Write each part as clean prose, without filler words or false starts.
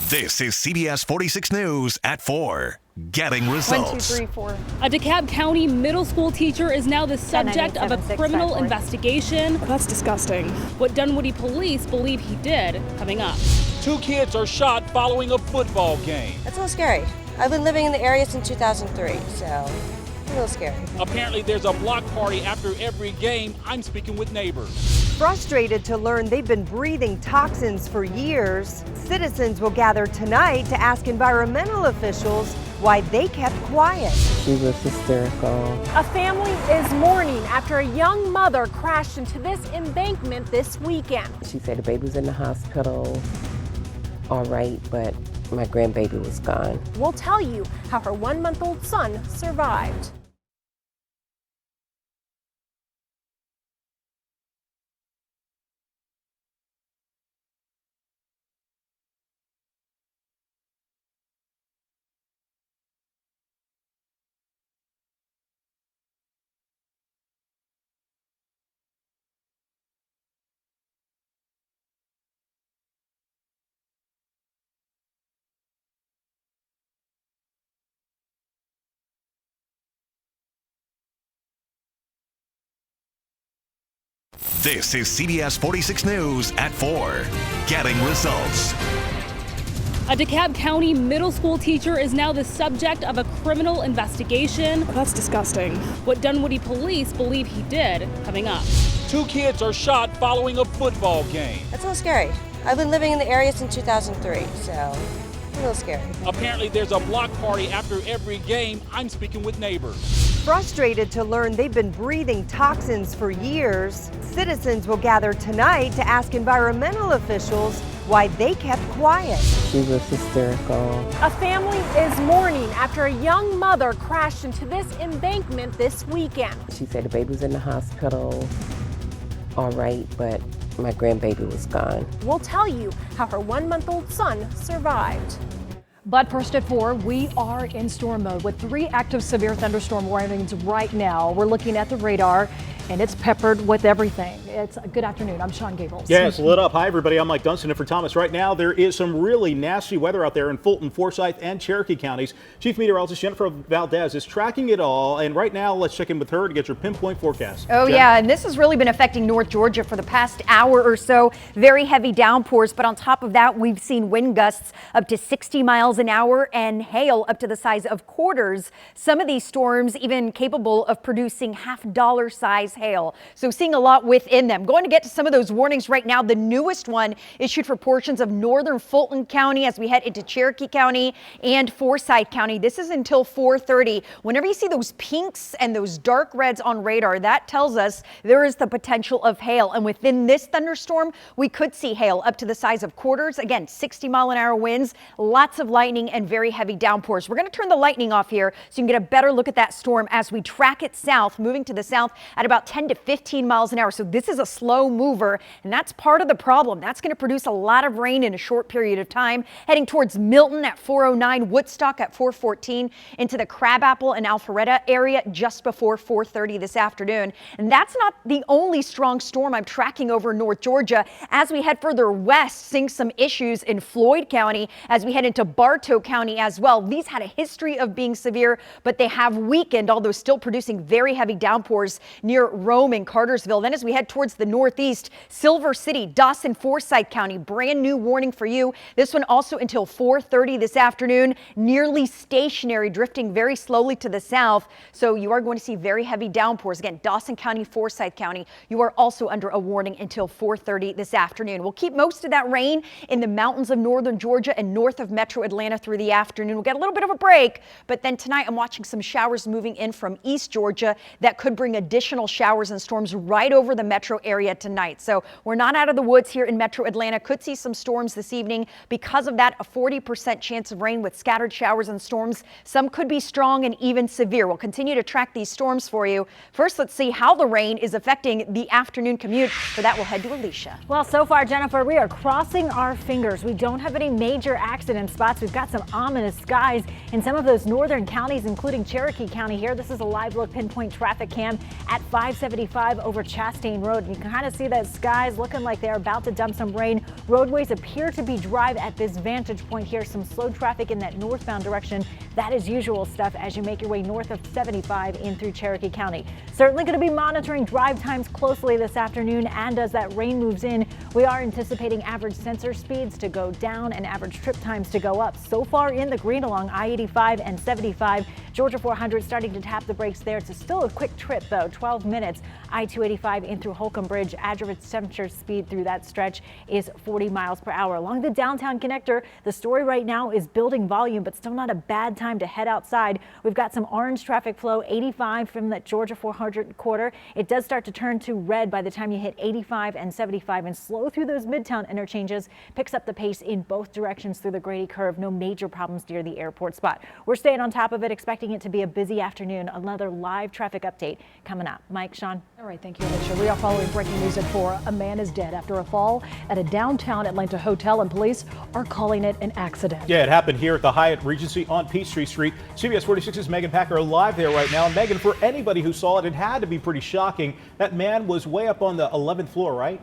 This is CBS 46 News at 4. Getting results. 1, 2, 3, 4. A DeKalb County middle school teacher is now the subject of a criminal investigation. That's disgusting. What Dunwoody police believe he did coming up. 2 kids are shot following a football game. That's a little scary. I've been living in the area since 2003, so it's a little scary. Apparently there's a block party after every game. I'm speaking with neighbors. Frustrated to learn they've been breathing toxins for years, citizens will gather tonight to ask environmental officials why they kept quiet. She was hysterical. A family is mourning after a young mother crashed into this embankment this weekend. She said the baby was in the hospital, all right, but my grandbaby was gone. We'll tell you how her 1-month-old son survived. This is CBS 46 News at 4. Getting results. A DeKalb County middle school teacher is now the subject of a criminal investigation. That's disgusting. What Dunwoody police believe he did coming up. 2 kids are shot following a football game. That's a little scary. I've been living in the area since 2003, so it's a little scary. Apparently there's a block party after every game. I'm speaking with neighbors. Frustrated to learn they've been breathing toxins for years, citizens will gather tonight to ask environmental officials why they kept quiet. She was hysterical. A family is mourning after a young mother crashed into this embankment this weekend. She said the baby was in the hospital, all right, but my grandbaby was gone. We'll tell you how her 1-month-old son survived. But first at 4, we are in storm mode with 3 active severe thunderstorm warnings right now. We're looking at the radar, and it's peppered with everything. It's good afternoon. I'm Sean Gables. Yeah, it's lit up. Hi, everybody. I'm Mike Dunstan. And for Thomas, right now there is some really nasty weather out there in Fulton, Forsyth, and Cherokee counties. Chief Meteorologist Jennifer Valdez is tracking it all, and right now let's check in with her to get your pinpoint forecast. Oh, Jen? Yeah, and this has really been affecting North Georgia for the past hour or so. Very heavy downpours, but on top of that, we've seen wind gusts up to 60 miles an hour and hail up to the size of quarters. Some of these storms even capable of producing $half size hail. So seeing a lot within them. Going to get to some of those warnings right now. The newest one issued for portions of northern Fulton County as we head into Cherokee County and Forsyth County. This is until 4:30. Whenever you see those pinks and those dark reds on radar, that tells us there is the potential of hail. And within this thunderstorm, we could see hail up to the size of quarters. Again, 60-mile-an-hour winds, lots of lightning and very heavy downpours. We're going to turn the lightning off here so you can get a better look at that storm as we track it south, moving to the south at about 10 to 15 miles an hour. So this is a slow mover, and that's part of the problem. That's going to produce a lot of rain in a short period of time, heading towards Milton at 4:09, Woodstock at 4:14, into the Crabapple and Alpharetta area just before 4:30 this afternoon. And that's not the only strong storm I'm tracking over North Georgia. As we head further west, seeing some issues in Floyd County as we head into Bartow County as well. These had a history of being severe, but they have weakened, although still producing very heavy downpours near Rome and Cartersville. Then as we head towards the northeast, Silver City, Dawson, Forsyth County, brand new warning for you. This one also until 4:30 this afternoon, nearly stationary, drifting very slowly to the south. So you are going to see very heavy downpours. Again, Dawson County, Forsyth County, you are also under a warning until 4:30 this afternoon. We'll keep most of that rain in the mountains of northern Georgia and north of metro Atlanta through the afternoon. We'll get a little bit of a break, but then tonight I'm watching some showers moving in from East Georgia that could bring additional showers and storms right over the metro area tonight. So we're not out of the woods here in metro Atlanta. Could see some storms this evening. Because of that, a 40% chance of rain with scattered showers and storms. Some could be strong and even severe. We'll continue to track these storms for you. First, let's see how the rain is affecting the afternoon commute. For that, we'll head to Alicia. Well, so far, Jennifer, we are crossing our fingers. We don't have any major accident spots. We've got some ominous skies in some of those northern counties, including Cherokee County here. This is a live look pinpoint traffic cam at 5 I-75 over Chastain Road. You can kind of see that skies looking like they're about to dump some rain. Roadways appear to be dry at this vantage point here. Some slow traffic in that northbound direction. That is usual stuff as you make your way north of 75 in through Cherokee County. Certainly going to be monitoring drive times closely this afternoon, and as that rain moves in, we are anticipating average sensor speeds to go down and average trip times to go up. So far in the green along I-85 and 75. Georgia 400 starting to tap the brakes there. It's still a quick trip though, 12 minutes. I-285 in through Holcomb Bridge. Average sensor speed through that stretch is 40 miles per hour. Along the downtown connector, the story right now is building volume, but still not a bad time to head outside. We've got some orange traffic flow, 85 from that Georgia 400 quarter. It does start to turn to red by the time you hit 85 and 75 and slow through those midtown interchanges. Picks up the pace in both directions through the Grady curve. No major problems near the airport spot. We're staying on top of it, expecting it to be a busy afternoon. Another live traffic update coming up. Mike, Sean. All right, thank you, Alicia. We are following breaking news at 4. A man is dead after a fall at a downtown Atlanta hotel, and police are calling it an accident. Yeah, it happened here at the Hyatt Regency on Peachtree Street. CBS 46's Megan Packer live there right now. Megan, for anybody who saw it, it had to be pretty shocking. That man was way up on the 11th floor, right?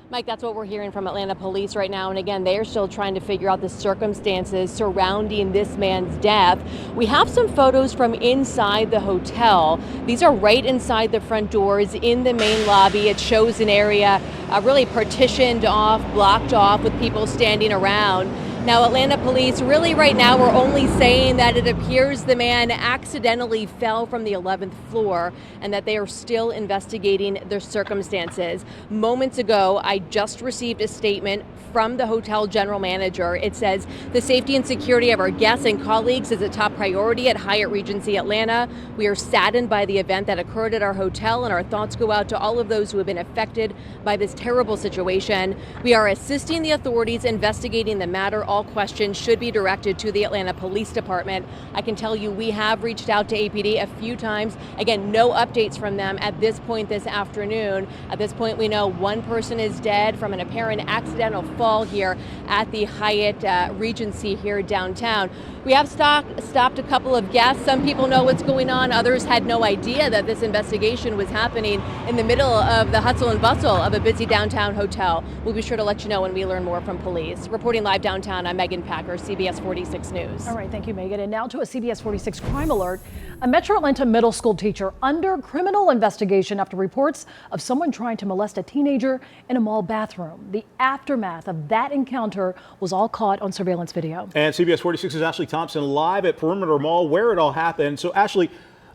Mike, that's what we're hearing from Atlanta police right now. And again, they are still trying to figure out the circumstances surrounding this man's death. We have some photos from inside the hotel. These are right inside the front doors in the main lobby. It shows an area really partitioned off, blocked off with people standing around. Now, Atlanta police really right now are only saying that it appears the man accidentally fell from the 11th floor and that they are still investigating the circumstances. Moments ago, I just received a statement from the hotel general manager. It says the safety and security of our guests and colleagues is a top priority at Hyatt Regency Atlanta. We are saddened by the event that occurred at our hotel, and our thoughts go out to all of those who have been affected by this terrible situation. We are assisting the authorities investigating the matter. All questions should be directed to the Atlanta Police Department. I can tell you we have reached out to APD a few times. Again, no updates from them at this point this afternoon. At this point, we know one person is dead from an apparent accidental fall here at the Hyatt Regency here downtown. We have stopped a couple of guests. Some people know what's going on. Others had no idea that this investigation was happening in the middle of the hustle and bustle of a busy downtown hotel. We'll be sure to let you know when we learn more from police. Reporting live downtown, I'm Megan Packer, CBS 46 News. All right, thank you, Megan. And now to a CBS 46 crime alert. A Metro Atlanta middle school teacher under criminal investigation after reports of someone trying to molest a teenager in a mall bathroom. The aftermath of that encounter was all caught on surveillance video. And CBS 46's Ashley Thompson live at Perimeter Mall where it all happened. So, Ashley,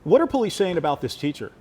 what are police saying about this teacher?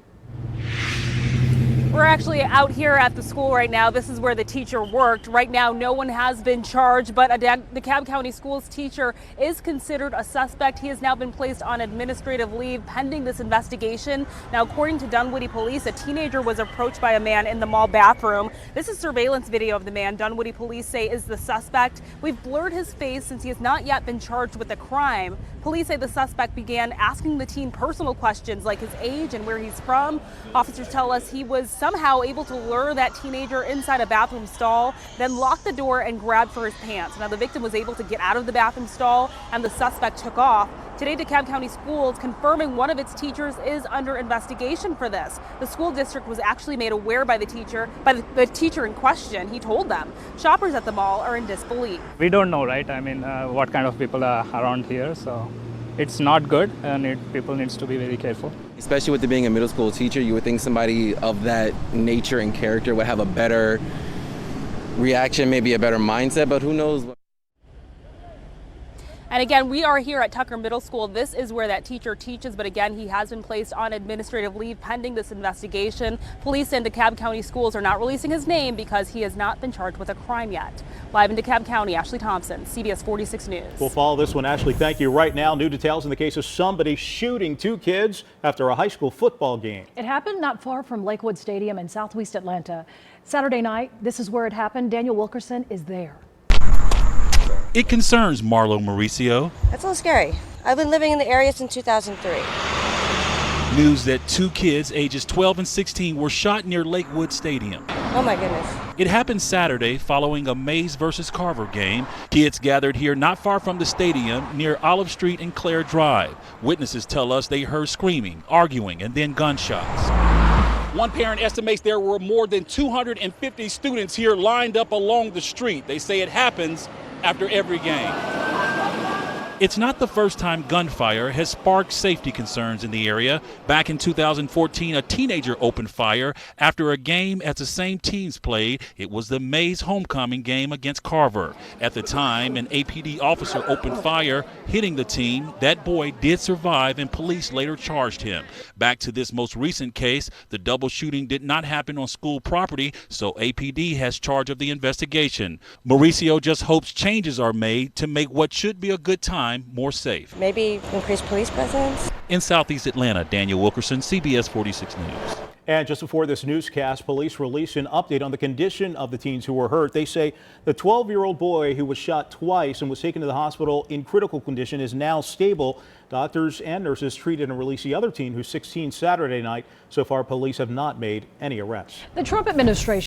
We're actually out here at the school right now. This is where the teacher worked. Right now, no one has been charged, but a DeKalb County Schools teacher is considered a suspect. He has now been placed on administrative leave pending this investigation. Now, according to Dunwoody Police, a teenager was approached by a man in the mall bathroom. This is surveillance video of the man Dunwoody Police say is the suspect. We've blurred his face since he has not yet been charged with the crime. Police say the suspect began asking the teen personal questions like his age and where he's from. Officers tell us he was somehow able to lure that teenager inside a bathroom stall, then lock the door and grab for his pants. Now, the victim was able to get out of the bathroom stall and the suspect took off. Today, DeKalb County Schools confirming one of its teachers is under investigation for this. The school district was actually made aware by the teacher in question. He told them. Shoppers at the mall are in disbelief. We don't know, right? I mean, what kind of people are around here, so it's not good, and people needs to be very careful. Especially with it being a middle school teacher, you would think somebody of that nature and character would have a better reaction, maybe a better mindset, but who knows. And again, we are here at Tucker Middle School. This is where that teacher teaches, but again, he has been placed on administrative leave pending this investigation. Police in DeKalb County Schools are not releasing his name because he has not been charged with a crime yet. Live in DeKalb County, Ashley Thompson, CBS 46 News. We'll follow this one, Ashley. Thank you. Right now, new details in the case of somebody shooting two kids after a high school football game. It happened not far from Lakewood Stadium in southwest Atlanta. Saturday night, this is where it happened. Daniel Wilkerson is there. It concerns Marlo Mauricio. That's a little scary. I've been living in the area since 2003. News that 2 kids ages 12 and 16 were shot near Lakewood Stadium. Oh my goodness. It happened Saturday following a Mays versus Carver game. Kids gathered here not far from the stadium near Olive Street and Clare Drive. Witnesses tell us they heard screaming, arguing, and then gunshots. One parent estimates there were more than 250 students here lined up along the street. They say it happens after every game. It's not the first time gunfire has sparked safety concerns in the area. Back in 2014, a teenager opened fire after a game as the same teams played. It was the Mays homecoming game against Carver. At the time, an APD officer opened fire, hitting the team. That boy did survive, and police later charged him. Back to this most recent case, the double shooting did not happen on school property, so APD has charge of the investigation. Mauricio just hopes changes are made to make what should be a good time more safe. Maybe increase police presence? In Southeast Atlanta, Daniel Wilkerson, CBS 46 News. And just before this newscast, police released an update on the condition of the teens who were hurt. They say the 12-year-old boy who was shot twice and was taken to the hospital in critical condition is now stable. Doctors and nurses treated and released the other teen who's 16 Saturday night. So far, police have not made any arrests. The Trump administration